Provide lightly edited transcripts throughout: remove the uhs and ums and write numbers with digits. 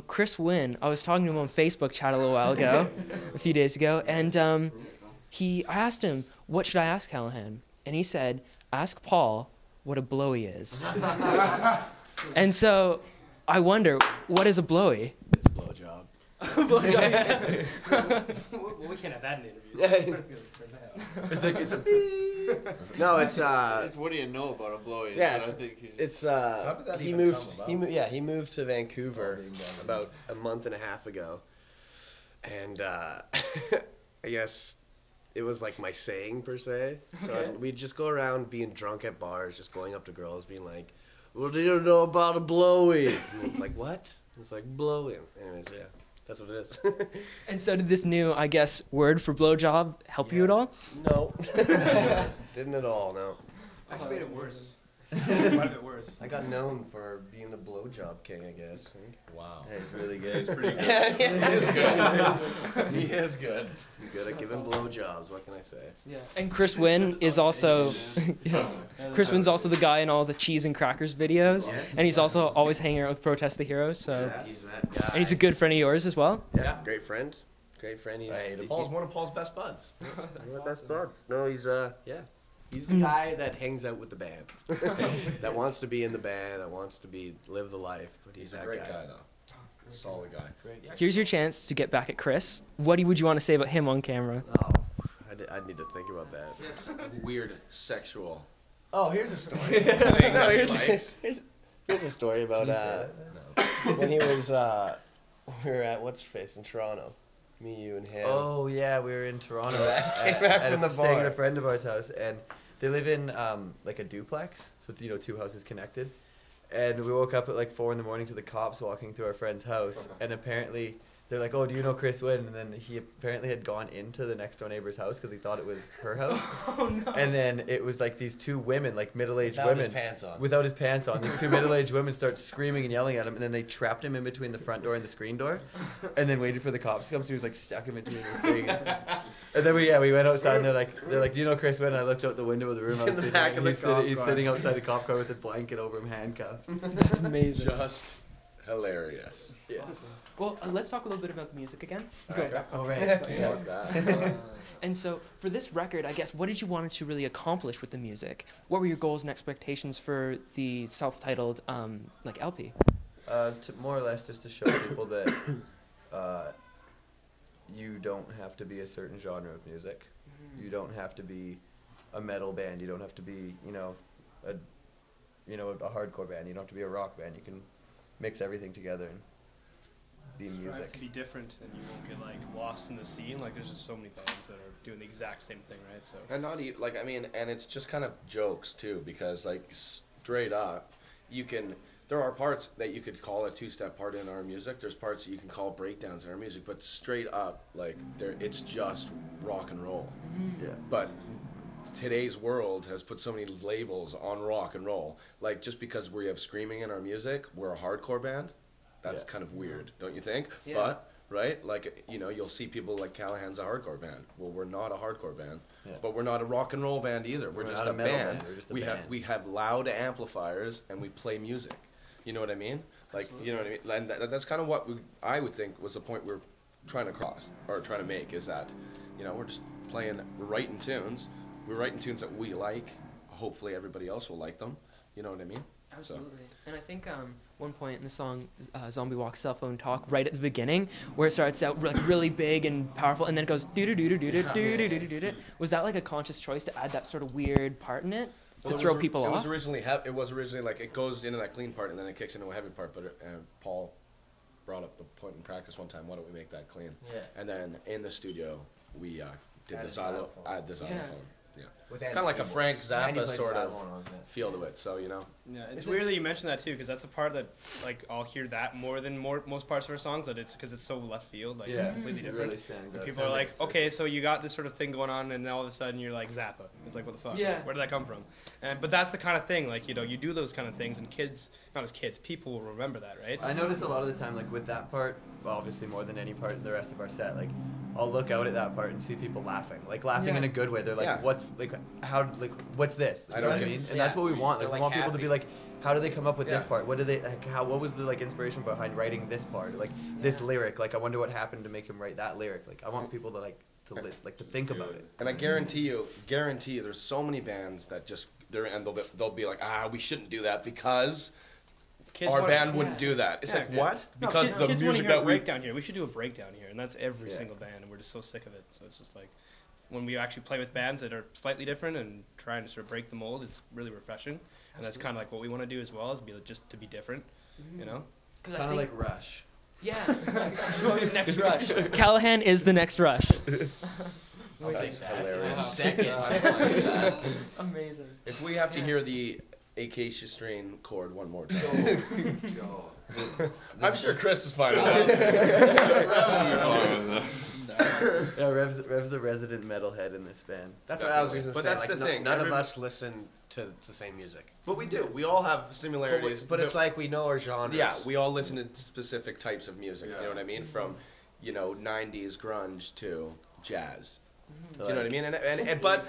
Chris Wynne, I was talking to him on Facebook chat a little while ago, a few days ago, and I asked him, what should I ask Callahan? And he said, ask Paul what a blowy is. And so I wonder, what is a blowy? It's a blowjob. Well, we can't have that in interviews. It's like, it's a no, it's what do you know about a blowy? yeah, He moved to Vancouver about a month and a half ago, and I guess it was like my saying per se. So we'd just go around being drunk at bars, just going up to girls, being like, "What do you know about a blowy?" And like, what? It's like blowing. Anyways, yeah. That's what it is. And so did this new, I guess, word for blowjob help you at all? No. Didn't at all, no. I made it worse. Quite a bit worse. I got known for being the blowjob king, I guess. Wow. Yeah, he's really good. He's pretty good. He is good. He is good. You're good at giving blowjobs, what can I say? Yeah. And Chris Wynne is also, Chris Wynne's also the guy in all the cheese and crackers videos. Yes. And he's also always hanging out with Protest the Heroes. So, He's that guy. and he's a good friend of yours as well. Yeah, great friend. Great friend. He's Paul's one of Paul's best buds. one of the best buds. No, he's he's the guy that hangs out with the band. That wants to be in the band, that wants to live the life, but he's a that great guy. guy though. Solid guy. Here's your chance to get back at Chris. What would you want to say about him on camera? Oh, I'd need to think about that. Yes, weird sexual. Oh, here's a story. thing No, that he likes. here's a story about when he was we were at what's her face in Toronto. Me, you, and him. Oh yeah, we were in Toronto. Came back from the staying bar. at a friend of ours' house, and they live in like a duplex, so it's two houses connected. And we woke up at like 4 a.m. to the cops walking through our friend's house, and apparently they're like, "Oh, do you know Chris Wynne?" And then he apparently had gone into the next door neighbor's house because he thought it was her house. Oh no. And then it was like these two women, like middle-aged Without women, his pants on. without his pants on. These two middle-aged women start screaming and yelling at him, and then they trapped him in between the front door and the screen door, and then waited for the cops to come. So he was like stuck in between this thing. And then we went outside, and they're like, "Do you know Chris Wynne?" And I looked out the window of the room. He's I was in the sitting, back of the cop he's car. sitting outside the cop car with a blanket over him, handcuffed. That's amazing. Just hilarious. Yeah. Well, let's talk a little bit about the music again. Go. Okay. Oh right. Fuck that. And so for this record, I guess, what did you want to really accomplish with the music? What were your goals and expectations for the self-titled like LP? More or less just to show people that you don't have to be a certain genre of music. You don't have to be a metal band. You don't have to be, a hardcore band. You don't have to be a rock band. You can mix everything together and be music. To be different, and you won't get like lost in the scene. Like there's just so many bands that are doing the exact same thing, right? So. And not even like and it's just kind of jokes too, because like straight up, there are parts that you could call a two-step part in our music. There's parts that you can call breakdowns in our music, but straight up, like it's just rock and roll. Yeah. But today's world has put so many labels on rock and roll. Like just because we have screaming in our music, we're a hardcore band. That's kind of weird, don't you think? Yeah. But right, like you'll see people like Callahan's a hardcore band. Well, we're not a hardcore band, but we're not a rock and roll band either. We're just not a a metal band. band, we're just a band. We have loud amplifiers and we play music. You know what I mean? Like Absolutely. you know what I mean? And that's kind of what I would think was the point we're trying to cross or trying to make, is that we're just we're writing tunes. We're writing tunes that we like. Hopefully everybody else will like them. You know what I mean? Absolutely. And I think one point in the song Zombie Walk Cellphone Talk, right at the beginning, where it starts out like really big and powerful, and then it goes do do do do do do do do do. Was that like a conscious choice to add that sort of weird part in it to throw people off? off? It was originally like it goes into that clean part and then it kicks into a heavy part. But Paul brought up the point in practice one time. Why don't we make that clean? Yeah. And then in the studio we did Added the xylophone. xylophone. Add the xylophone. Yeah. With It's kind of like a Frank Zappa sort of on feel to it. So Yeah, it's weird that you mentioned that too, because that's a part that like I'll hear that more than most parts of our songs. That it's because it's so left field, like it's completely it different. really stands And out. people are Sounds like, like okay, so you got this sort of thing going on, and then all of a sudden you're like Zappa. It's like, what the fuck? Yeah. Where did that come from? But that's the kind of thing, like you do those kind of things, and kids, not as kids, people will remember that, right? I notice a lot of the time, like with that part, well, obviously more than any part in the rest of our set, like I'll look out at that part and see people laughing Yeah. in a good way. They're like, Yeah. what's this? You know what I mean? And Yeah. that's what we want. Like, They're we want like people to be happy. like how do they come up with this Yeah. part? What do they like, what was the like inspiration behind writing this part? Like this lyric? Like I wonder what happened to make him write that lyric. Like I want people to to think about it. And I guarantee you, there's so many bands that just they'll be like, we shouldn't do that because Kids our wanna- band wouldn't do that. It's Yeah. like what? No, Because kids the wanna music hear a that we breakdown here. We should do a breakdown here, and that's every Yeah. single band, and we're just so sick of it. So it's just like when we actually play with bands that are slightly different and trying to sort of break the mold, it's really refreshing. And that's kind of like what we want to do as well, is just to be different, you know? Because Kind of like Rush. yeah, next Rush. Callahan is the next Rush. That's hilarious. Second. Amazing. If we have to hear the acacia strain chord one more time, I'm sure Chris is fine with that. Yeah, Rev's the resident metalhead in this band. That's what I was going to say. But that's like, the thing. None of us listen to the same music. But we do. We all have similarities. But it's like we know our genres. Yeah, we all listen to specific types of music. You know what I mean? Mm-hmm. From, 90s grunge to jazz. To, Do you know what I like- mean? And but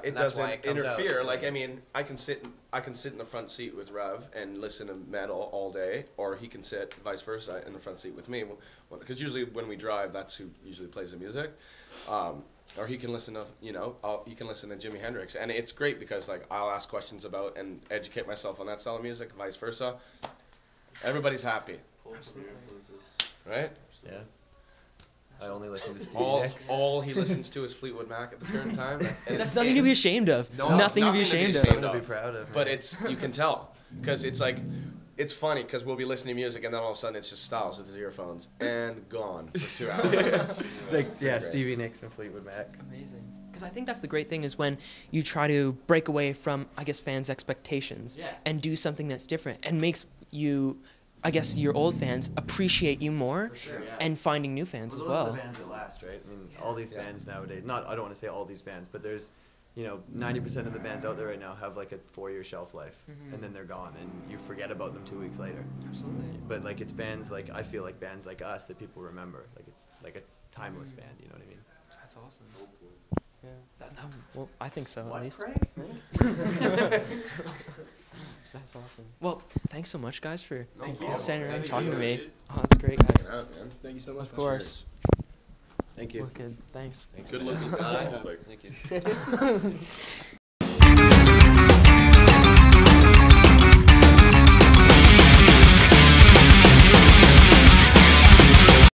it And that's why doesn't it comes out. interfere. Like I mean, I can sit in the front seat with Rev and listen to metal all day, or he can sit vice versa in the front seat with me. Because usually when we drive, that's who usually plays the music. Or he can listen to you can listen to Jimi Hendrix, and it's great because like I'll ask questions about and educate myself on that style of music, vice versa. Everybody's happy, right? Yeah. I only listen to Stevie Nicks. All he listens to is Fleetwood Mac at the current time. And That's nothing to be ashamed of. No, nothing to be nothing to be ashamed ashamed of. Something to be proud of. But man. you can tell, because it's like, it's funny because we'll be listening to music and then all of a sudden it's just Styles with his earphones and gone for 2 hours. like great. Stevie Nicks and Fleetwood Mac. Amazing. Because I think that's the great thing is when you try to break away from, I guess, fans' expectations and do something that's different and makes you, I guess, your old fans appreciate you more and finding new fans as Those well. are the bands that last, right? I mean, all these bands nowadays. I don't want to say all these bands, but there's, 90% of the bands out there right now have like a 4-year shelf life, and then they're gone, and you forget about them 2 weeks later. Absolutely. But like it's bands like I feel like bands like us that people remember, like a timeless band. You know what I mean? That's awesome. Yeah. Well, I think so at least. That's awesome. Well, thanks so much, guys, for standing around and talking to me. Oh, that's great, guys. Thank you so much. Of course. Thank you. Wicked. Thanks. Good looking guy. Thank you.